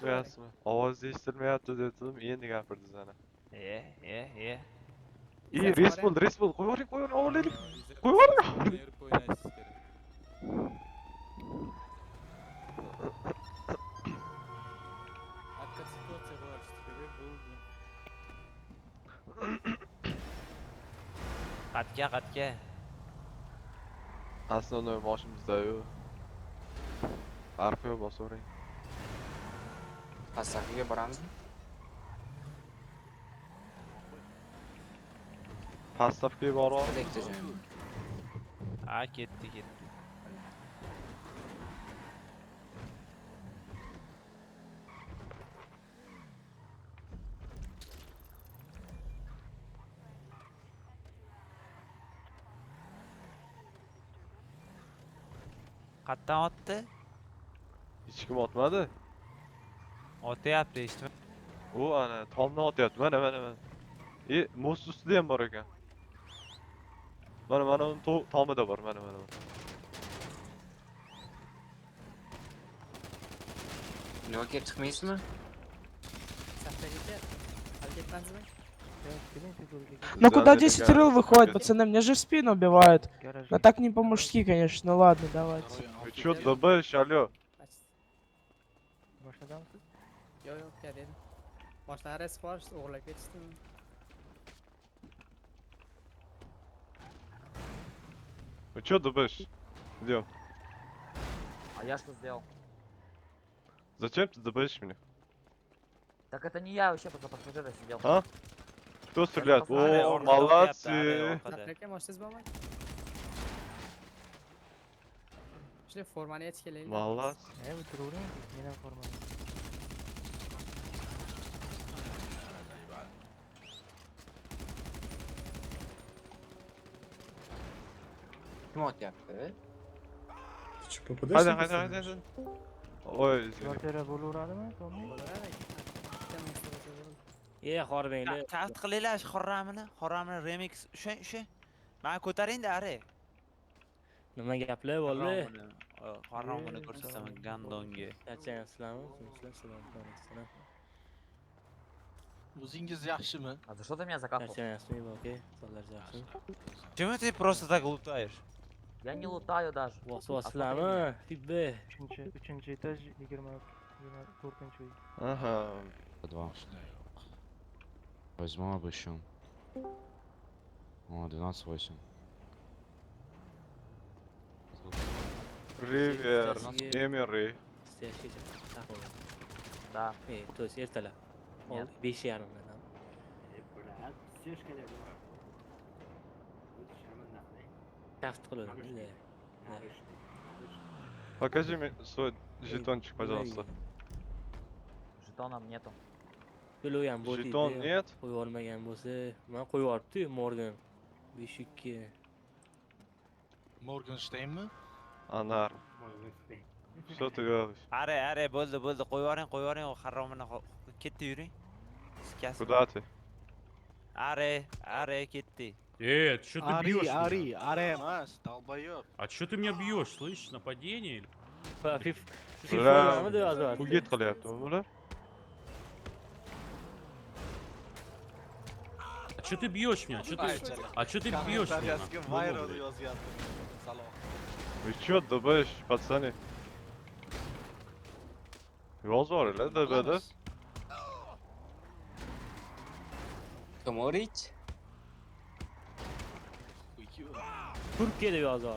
gapirmayapsizmi? Ovoz eshitilmayapti dedim, endi gapirdi sana. Ye. Res bo'l, qo'yvoring, olaylik. Qo'yvoring. Yurib o'ynashingiz kerak. Откатиться bo'lish kerak bo'ldi. Qatga. Основной boshimizda-yu. Arpaga bosavering. Pasakiga boramizmi? Pastavkaga borib Elektrojon. Ha, ketdi. Qatdan otdi? hech kim otmadi. Otyapti, eshitma. U ana tomdan otyapti. Mana. Most ustida ham bor ekan. Mana uni tomida bor, mana. Nima kelib chiqmaysizmi? Ну куда 10 рыл выходит, пацаны? Мне же в спину убивают. Но так не по-мужски, конечно. Ну ладно, давайте. Вы чё, ДБ, алё? Yo'q, dedim. Boshlari siparish o'g'irlab ketishdimi? Вы чё, ДБш? Идём. А я что сделал? Зачем ты ДБшь меня? Так это не я вообще просто пассажира сидел. А? Кто стреляет? Are, О, orqada o'tyapti, молодцы. orqada. Aka, moshingiz bormi? Shule formani yechib kelaylik. Молодцы. Kim otyapti? Haydi. Oy, извини. Xorbenglar. Taft qilinglar Xorramini remix o'sha. Meni ko'taring-da, are. Nima gaplar bo'ldi? Xorramini ko'rsataman Gandonga. Yaxshimisizlarmi? Sizlar. O'zingiz yaxshimi? А за что ты меня закапал? Yaxshimisizmi? Okey. Sizlar yaxshimi? Почему ты просто так лутаешь? Я не лутаю даже. Vasvaslarmi? Tibbe. Üçüncü этаж, 24-нчy uy. Ага. Два. Возьму обыщем. О, 12-8. Ривер, Эмери. Да. То есть ertalar. Нет. 5:30dan. Taft qiladi. Покажи мне свой жетончик, пожалуйста. Жетонов нету. To'lov ham bo'ldi. Жетон нет? Qo'yib olmagan bo'lsa, men qo'yib yuboribdi Morgan. 5-2. Morgensteinmi? Anar. Что ты говоришь? Are, bo'ldi, qo'yvoring, Xorramini ketdi yuring. Куда ты? Are, ketdi. Что ты бьешь? Ари emas, долбоёб. А что ты меня бьешь? Слышь, нападение? FIFA-mi deb yozib. Buget qilyapti bular. А что ты бьешь меня? А что ты бьешь меня? Vayroni yozyapti. Salom. Вы чё, ДБш, пацаны? Yozvoringlar DBda. Tomorich. Turkiya deb yozib.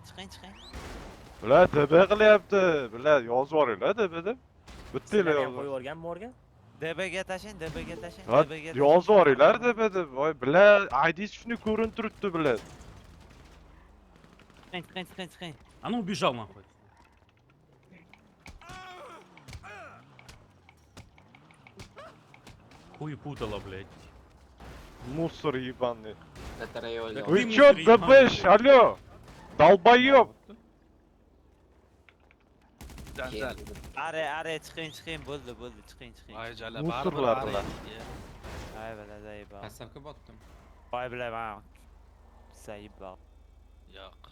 Chiqing. Bular DB qilyapti. Bular yozvoringlar DBda. Bittanglar Qo'yib yozvoring. yuborgan Morgan. DBga tashing. Yozvoringlar DBda. Voy, bular ID shuni ko'rinib turibdi bular. Chiqing. А ну убежал нахуй. Хуй путала, блядь. Мусор ебаный. Tatarayol. Вы Ты чё, мусор ДБш, алё? Долбоёб! Janjal. Are, chiqing, bo'ldi, chiqing. Ay jala Musorlar bular. Ay, biladi, Pasavga botdim. Voy, bilaman. Sayib bor. Yo'q.